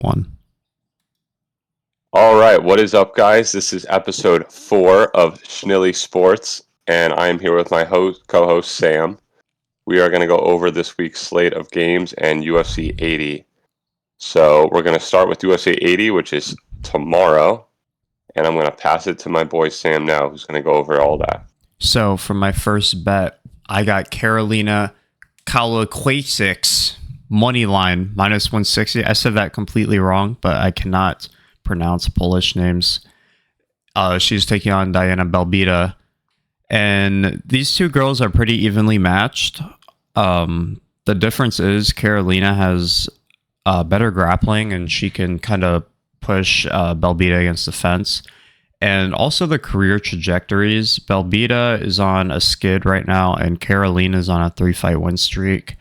One. All right, what is up, guys? This is episode 4 of Schnilly Sports, and I am here with my co-host Sam. We are going to go over this week's slate of games and UFC 80. So we're going to start with UFC 80, which is tomorrow, and I'm going to pass it to my boy Sam now, who's going to go over all that. So for my first bet, I got Carolina Kowalkiewicz money line minus 160. I said that completely wrong, but I cannot pronounce Polish names. She's taking on Diana Belbita, and these two girls are pretty evenly matched. The difference is Carolina has better grappling, and she can kind of push Belbita against the fence. And also the career trajectories. Belbita is on a skid right now, and Carolina is on a 3-fight win streak.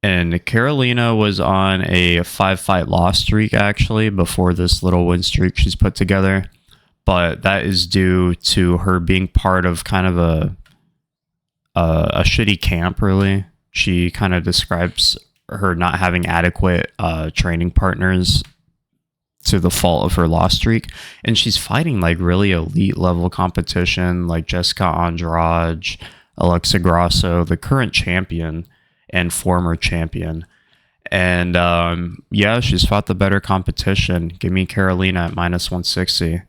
And Carolina was on a 5-fight loss streak, actually, before this little win streak she's put together. But that is due to her being part of kind of a shitty camp, really. She kind of describes her not having adequate training partners to the fault of her loss streak, and she's fighting like really elite level competition like Jessica Andrade, Alexa Grasso, the current champion and former champion. And yeah, she's fought the better competition. Give me Carolina at minus 160.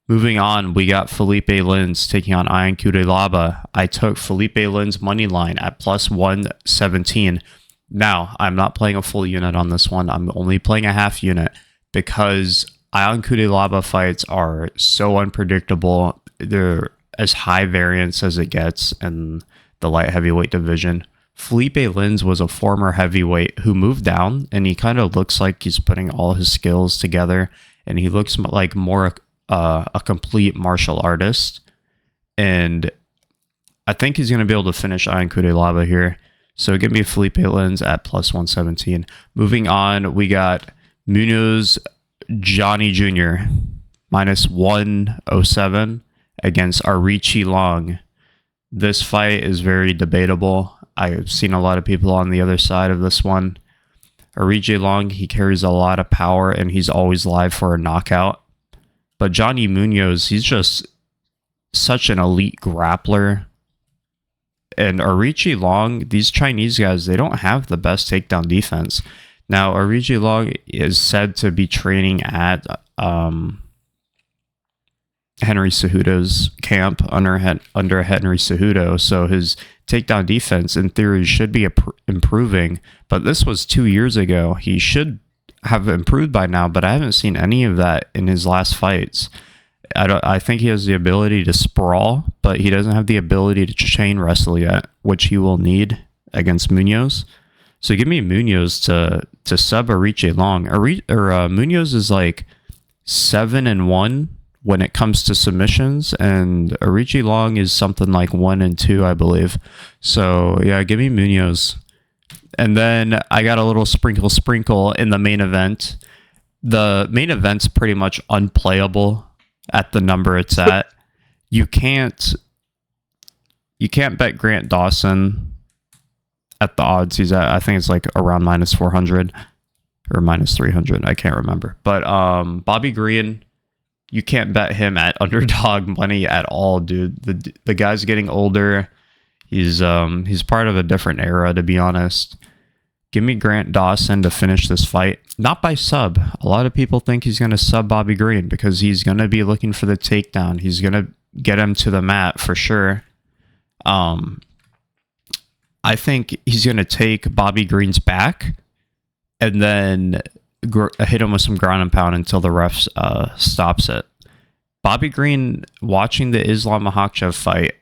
Moving on, we got Felipe Lins taking on Ion Cutelaba. I took Felipe Lins money line at plus 117. Now, I'm not playing a full unit on this one. I'm only playing a half unit, because Ion Cutelaba fights are so unpredictable. They're as high variance as it gets in the light heavyweight division. Felipe Lins was a former heavyweight who moved down, and he kind of looks like he's putting all his skills together, and he looks like more a complete martial artist. And I think he's going to be able to finish Ion Cutelaba here. So give me Felipe Lins at plus 117. Moving on, we got Munoz Johnny Jr. minus 107 against Arichi Long. This fight is very debatable. I've seen a lot of people on the other side of this one. Arichi Long, he carries a lot of power, and he's always live for a knockout. But Johnny Munoz, he's just such an elite grappler. And Arichi Long, these Chinese guys, they don't have the best takedown defense. Now, Arichi Long is said to be training at Henry Cejudo's camp under Henry Cejudo, so his takedown defense, in theory, should be improving. But this was 2 years ago. He should have improved by now, but I haven't seen any of that in his last fights. I think he has the ability to sprawl, but he doesn't have the ability to chain wrestle yet, which he will need against Munoz. So give me Munoz to sub Arichi Long. Munoz is like 7-1 when it comes to submissions, and Arichi Long is something like 1-2, I believe. So yeah, give me Munoz. And then I got a little sprinkle in the main event. The main event's pretty much unplayable at the number it's at. You can't bet Grant Dawson at the odds he's at. I think it's like around minus 400 or minus 300. I can't remember. But Bobby Green, you can't bet him at underdog money at all, dude. The guy's getting older. He's part of a different era, to be honest. Give me Grant Dawson to finish this fight. Not by sub. A lot of people think he's going to sub Bobby Green because he's going to be looking for the takedown. He's going to get him to the mat for sure. I think he's going to take Bobby Green's back and then hit him with some ground and pound until the ref stops it. Bobby Green, watching the Islam Makhachev fight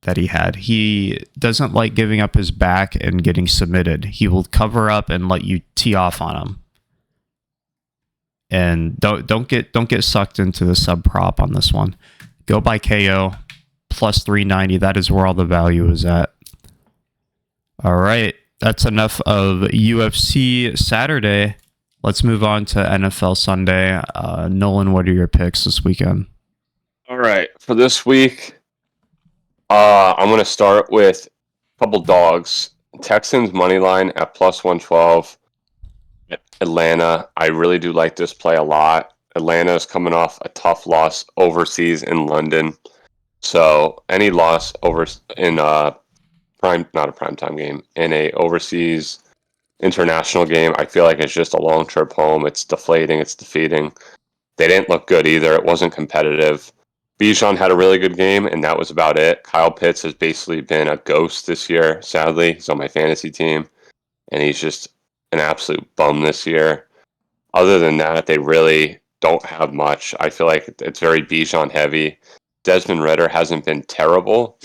that he doesn't like giving up his back and getting submitted. He will cover up and let you tee off on him. And don't get sucked into the sub prop on this one. Go by KO plus 390. That is where all the value is at. All right, that's enough of UFC Saturday. Let's move on to NFL Sunday. Nolan, what are your picks this weekend? All right, for this week, I'm going to start with a couple dogs. Texans money line at plus 112. Atlanta, I really do like this play a lot. Atlanta is coming off a tough loss overseas in London. So any loss over in not a primetime game, in a overseas international game, I feel like it's just a long trip home. It's deflating, it's defeating. They didn't look good either. It wasn't competitive. Bijan had a really good game, and that was about it. Kyle Pitts has basically been a ghost this year, sadly. He's on my fantasy team, and he's just an absolute bum this year. Other than that, they really don't have much. I feel like it's very Bijan heavy. Desmond Ritter hasn't been terrible,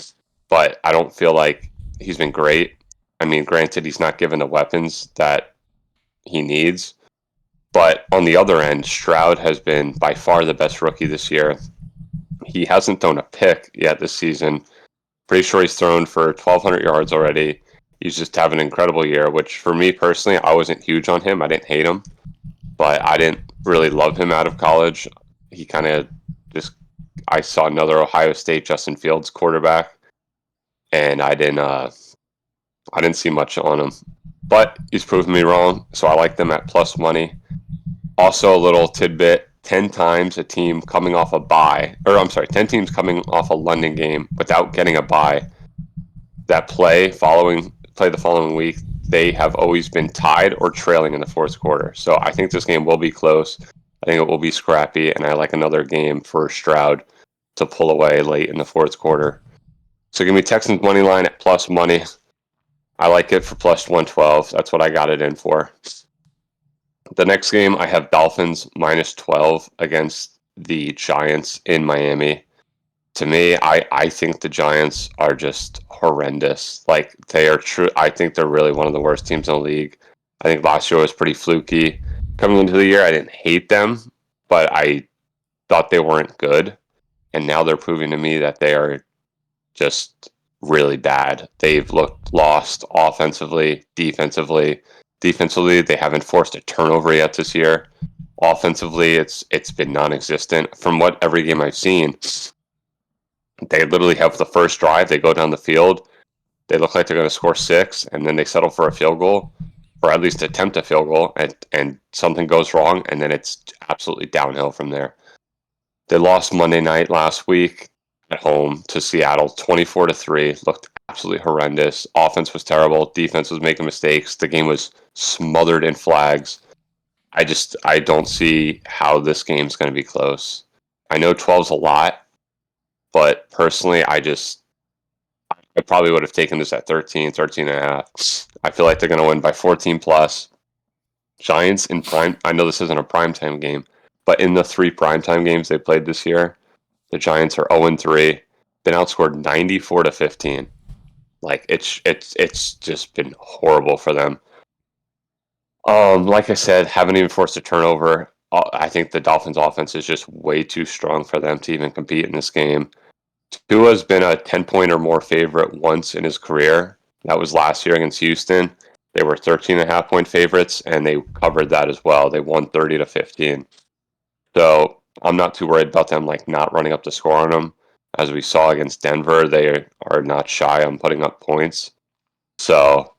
but I don't feel like he's been great. I mean, granted, he's not given the weapons that he needs. But on the other end, Stroud has been by far the best rookie this year. He hasn't thrown a pick yet this season. Pretty sure he's thrown for 1,200 yards already. He's just having an incredible year, which for me personally, I wasn't huge on him. I didn't hate him, but I didn't really love him out of college. He kind of just, I saw another Ohio State Justin Fields quarterback, and I didn't see much on him. But he's proven me wrong, so I like them at plus money. Also, a little tidbit: 10 times a team coming off a bye, or I'm sorry, 10 teams coming off a London game without getting a bye that play the following week, they have always been tied or trailing in the fourth quarter. So I think this game will be close. I think it will be scrappy, and I like another game for Stroud to pull away late in the fourth quarter. So give me Texans money line at plus money. I like it for plus 112. That's what I got it in for. The next game, I have Dolphins minus 12 against the Giants in Miami. To me, I think the Giants are just horrendous. Like, they are true. I think they're really one of the worst teams in the league. I think last year was pretty fluky. Coming into the year, I didn't hate them, but I thought they weren't good. And now they're proving to me that they are just really bad. They've looked lost offensively, defensively. Defensively, they haven't forced a turnover yet this year. Offensively, it's been non-existent. From what every game I've seen, they literally have the first drive, they go down the field, they look like they're going to score 6, and then they settle for a field goal, or at least attempt a field goal, and something goes wrong, and then it's absolutely downhill from there. They lost Monday night last week at home to Seattle, 24-3. Looked absolutely horrendous. Offense was terrible. Defense was making mistakes. The game was smothered in flags. I don't see how this game's going to be close. I know 12's a lot, but personally, I probably would have taken this at 13, 13 and a half. I feel like they're going to win by 14 plus. Giants in prime. I know this isn't a primetime game, but in the 3 primetime games they played this year, the Giants are 0-3, been outscored 94-15. Like, it's just been horrible for them. Like I said, haven't even forced a turnover. I think the Dolphins' offense is just way too strong for them to even compete in this game. Tua's been a 10-point or more favorite once in his career. That was last year against Houston. They were 13.5-point favorites, and they covered that as well. They won 30-15. So I'm not too worried about them like not running up the score on them. As we saw against Denver, they are not shy on putting up points. So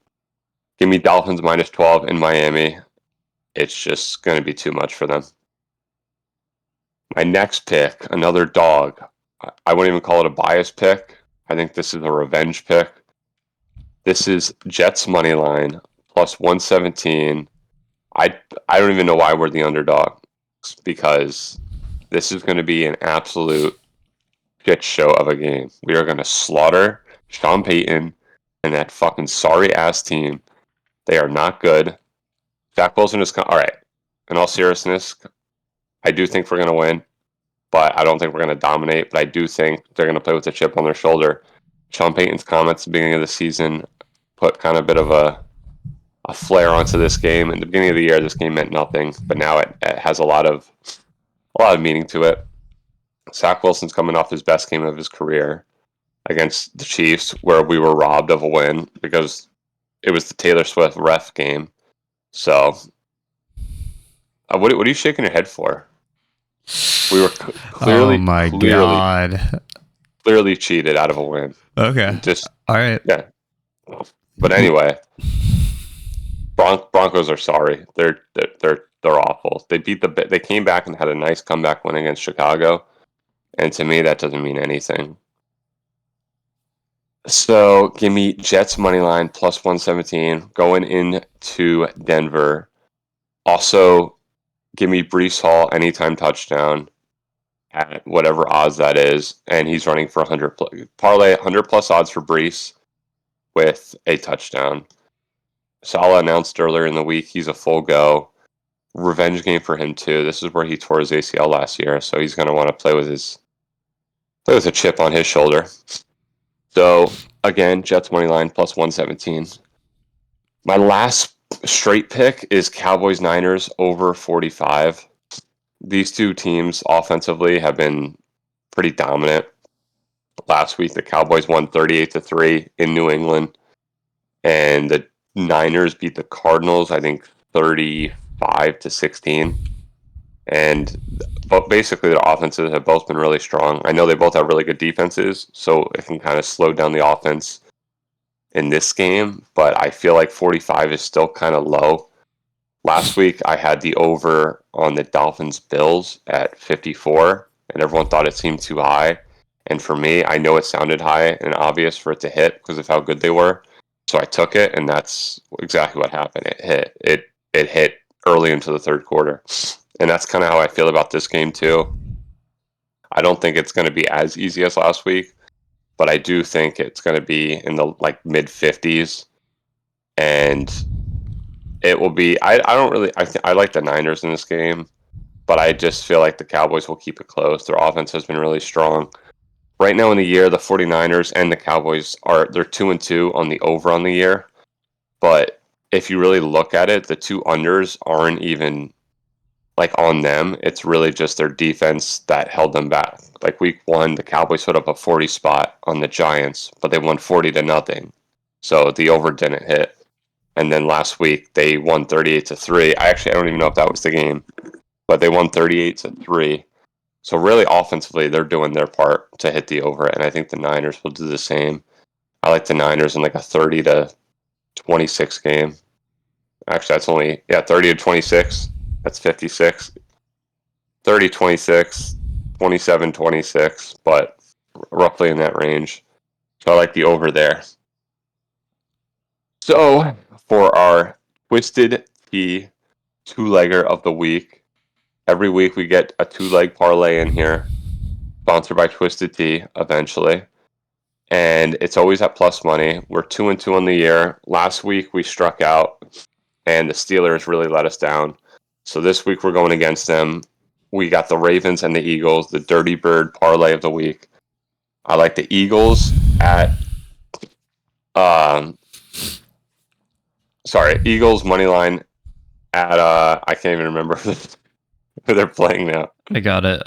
give me Dolphins minus 12 in Miami. It's just going to be too much for them. My next pick, another dog. I wouldn't even call it a bias pick. I think this is a revenge pick. This is Jets money line plus 117. I don't even know why we're the underdog, because this is going to be an absolute shit show of a game. We are going to slaughter Sean Payton and that fucking sorry ass team. They are not good. Jack Wilson is all right. In all seriousness, I do think we're going to win, but I don't think we're going to dominate. But I do think they're going to play with a chip on their shoulder. Sean Payton's comments at the beginning of the season put kind of a bit of a flair onto this game. In the beginning of the year, this game meant nothing, but now it has a lot of meaning to it. Zach Wilson's coming off his best game of his career against the Chiefs, where we were robbed of a win because it was the Taylor Swift ref game. So, what are you shaking your head for? We were Oh my god. clearly cheated out of a win. Okay. Just all right. yeah. But anyway, Broncos are sorry. They're awful. They came back and had a nice comeback win against Chicago, and to me that doesn't mean anything. So give me Jets money line plus 117 going into Denver. Also, give me Brees Hall anytime touchdown at whatever odds that is, and he's running for 100 parlay 100 plus odds for Brees with a touchdown. Salah announced earlier in the week he's a full go. Revenge game for him too. This is where he tore his ACL last year, so he's going to want to play with a chip on his shoulder. So again, Jets money line plus 117. My last straight pick is Cowboys Niners over 45. These two teams offensively have been pretty dominant. Last week the Cowboys won 38-3 in New England, and the Niners beat the Cardinals, I think 35-16. But basically their offenses have both been really strong. I know they both have really good defenses, so it can kind of slow down the offense in this game, but I feel like 45 is still kind of low. Last week I had the over on the Dolphins Bills at 54, and everyone thought it seemed too high. And for me, I know it sounded high and obvious for it to hit because of how good they were. So I took it, and that's exactly what happened. It hit. It hit early into the third quarter. And that's kind of how I feel about this game too. I don't think it's going to be as easy as last week, but I do think it's going to be in the mid 50s, and it will be. I don't really. I like the Niners in this game, but I just feel like the Cowboys will keep it close. Their offense has been really strong. Right now in the year, the 49ers and the Cowboys they're 2-2 on the over on the year. But if you really look at it, the two unders aren't even on them. It's really just their defense that held them back. Like week 1, the Cowboys put up a 40 spot on the Giants, but they won 40-0. So the over didn't hit. And then last week they won 38-3. I don't even know if that was the game, but they won 38-3. So really offensively, they're doing their part to hit the over, and I think the Niners will do the same. I like the Niners in like a 30-26 game. Actually, that's only 30-26. That's 56. 30-26, 27-26, but roughly in that range. So I like the over there. So for our Twisted Tea two-legger of the week, every week we get a two-leg parlay in here, sponsored by Twisted Tea eventually. And it's always at plus money. We're 2-2 on the year. Last week we struck out, and the Steelers really let us down. So this week we're going against them. We got the Ravens and the Eagles, the Dirty Bird parlay of the week. I like the Eagles at Eagles money line at I can't even remember who they're playing now. I got it.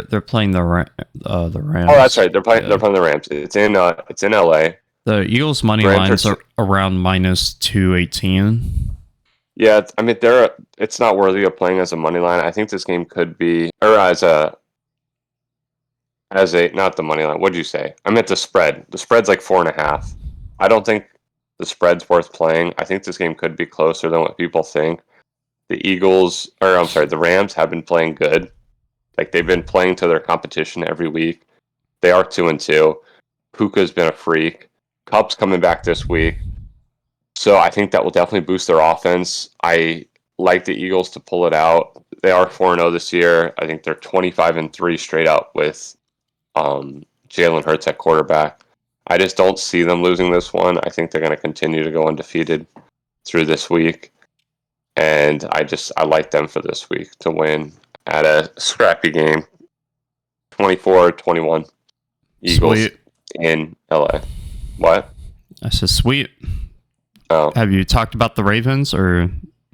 They're playing the Rams. Oh, that's right. They're playing the Rams. It's in LA. The Eagles money lines are around minus 218. Yeah, I mean it's not worthy of playing as a money line. I think this game could be as a not the money line. What'd you say? I meant the spread. The spread's like 4.5. I don't think the spread's worth playing. I think this game could be closer than what people think. The Rams have been playing good. Like they've been playing to their competition every week. They are 2-2. Puka's been a freak. Cup's coming back this week. So I think that will definitely boost their offense. I like the Eagles to pull it out. They are 4-0 this year. I think they're 25-3 straight up with Jalen Hurts at quarterback. I just don't see them losing this one. I think they're going to continue to go undefeated through this week. And I like them for this week to win at a scrappy game. 24-21. Eagles Sweet. In LA. What? I said sweet. Oh. Have you talked about the Ravens or?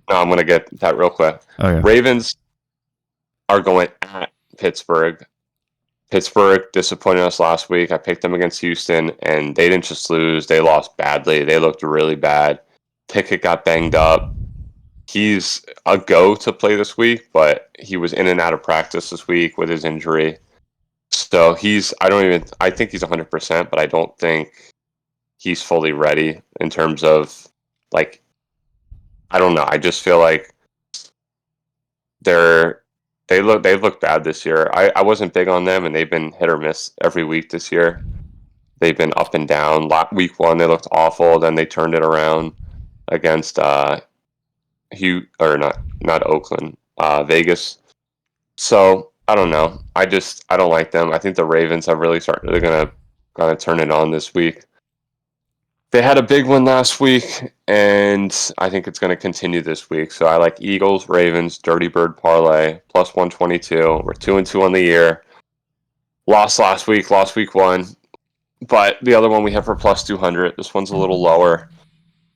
No, I'm going to get that real quick. Okay. Ravens are going at Pittsburgh. Pittsburgh disappointed us last week. I picked them against Houston, and they didn't just lose. They lost badly. They looked really bad. Pickett got banged up. He's a go to play this week, but he was in and out of practice this week with his injury. So I think he's 100%, but I don't think he's fully ready in terms of I don't know. I just feel like they've looked bad this year. I wasn't big on them, and they've been hit or miss every week this year. They've been up and down. Week 1 they looked awful, then they turned it around against or not Oakland, Vegas. So I don't know. I don't like them. I think the Ravens have really started. They're gonna turn it on this week. They had a big one last week, and I think it's going to continue this week. So I like Eagles, Ravens, Dirty Bird parlay plus 122. We're 2-2 on the year. Lost last week. Lost week 1, but the other one we have for plus 200. This one's a little lower,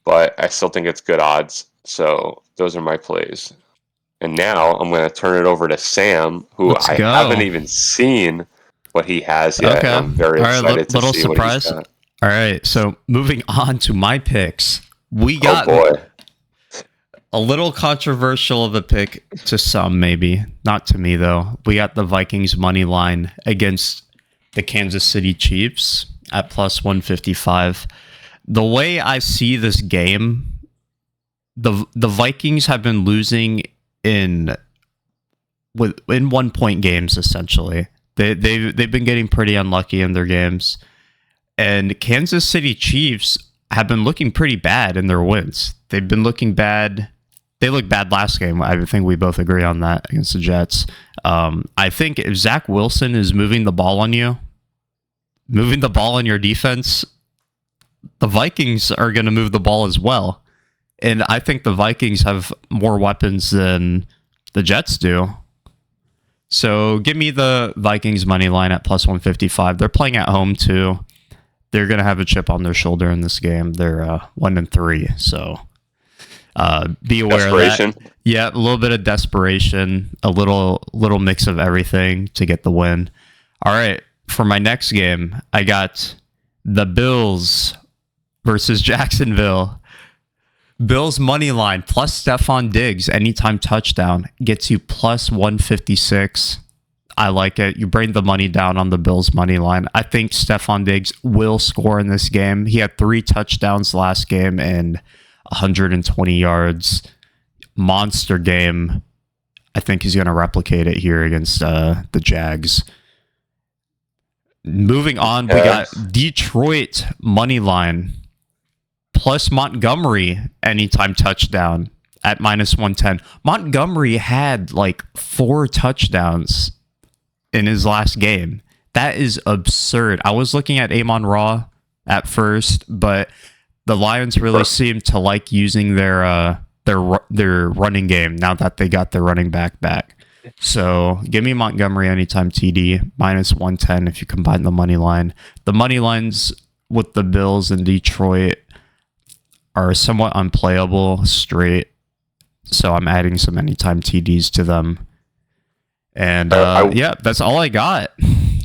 but I still think it's good odds. So those are my plays. And now I'm going to turn it over to Sam, who Let's I go. haven't even seen what he has yet. Okay. I'm very excited to see surprise. what he's got. All right, so moving on to my picks. We got a little controversial of a pick to some, maybe. Not to me, though. We got the Vikings money line against the Kansas City Chiefs at plus 155. The way I see this game, the Vikings have been losing in 1-point games, essentially. They've been getting pretty unlucky in their games. And Kansas City Chiefs have been looking pretty bad in their wins. They've been looking bad. They looked bad last game. I think we both agree on that against the Jets. I think if Zach Wilson is moving the ball on you, moving the ball on your defense, the Vikings are going to move the ball as well. And I think the Vikings have more weapons than the Jets do. So give me the Vikings money line at plus 155. They're playing at home too. They're going to have a chip on their shoulder in this game. They're 1-3, so be aware of that. Yeah, a little bit of desperation, a little mix of everything to get the win. All right, for my next game, I got the Bills versus Jacksonville. Bills money line plus Stephon Diggs anytime touchdown gets you plus 156. I like it. You bring the money down on the Bills money line. I think Stephon Diggs will score in this game. He had 3 touchdowns last game and 120 yards. Monster game. I think he's going to replicate it here against the Jags. Moving on, we got Detroit money line plus Montgomery anytime touchdown at minus 110. Montgomery had like 4 touchdowns in his last game. That is absurd. I was looking at Amon-Ra at first, but the Lions really seem to like using their running game now that they got their running back. So give me Montgomery anytime TD, minus 110 if you combine the money line. The money lines with the Bills and Detroit are somewhat unplayable straight, so I'm adding some anytime TDs to them. And yeah, that's all I got.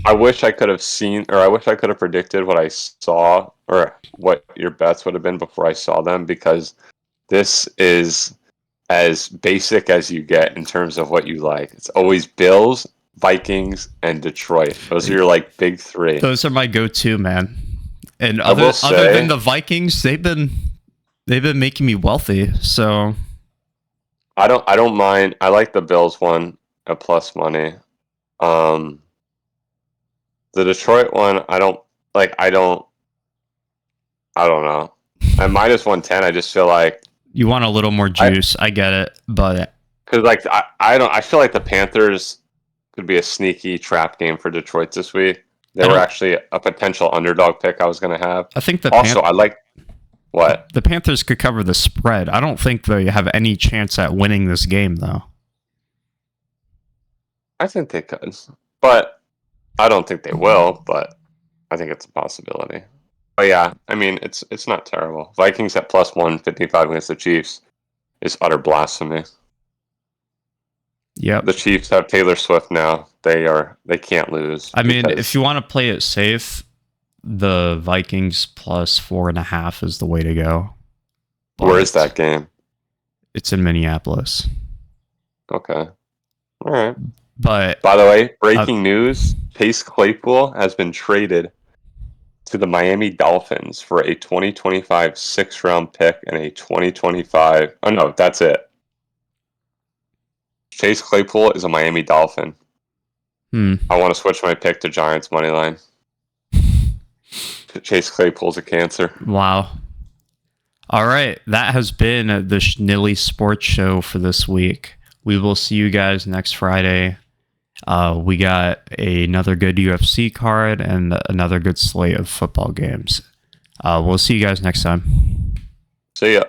I wish I could have seen, or I wish I could have predicted what I saw, or what your bets would have been before I saw them, because this is as basic as you get in terms of what you like. It's always Bills, Vikings, and Detroit. Those are your like big 3. Those are my go-to, man. And other than the Vikings, they've been making me wealthy. So I don't mind. I like the Bills one at plus money. The Detroit one, I don't know. At minus 110, I just feel like you want a little more juice. I get it, but because like I feel like the Panthers could be a sneaky trap game for Detroit this week. They were actually a potential underdog pick I was going to have. I think I like what the Panthers could cover the spread. I don't think they have any chance at winning this game, though. I think they could, but I don't think they will. But I think it's a possibility. But yeah, I mean, it's not terrible. Vikings at plus 155 against the Chiefs is utter blasphemy. Yeah, the Chiefs have Taylor Swift now. They can't lose. I mean, if you want to play it safe, the Vikings plus 4.5 is the way to go. Where is that game? It's in Minneapolis. Okay. All right. But by the way, breaking news: Chase Claypool has been traded to the Miami Dolphins for a 2025 sixth-round pick and a 2025. Oh no, that's it. Chase Claypool is a Miami Dolphin. I want to switch my pick to Giants money line. Chase Claypool's a cancer. Wow. All right, that has been the Schnilly Sports Show for this week. We will see you guys next Friday. We got another good UFC card and another good slate of football games. We'll see you guys next time. See ya.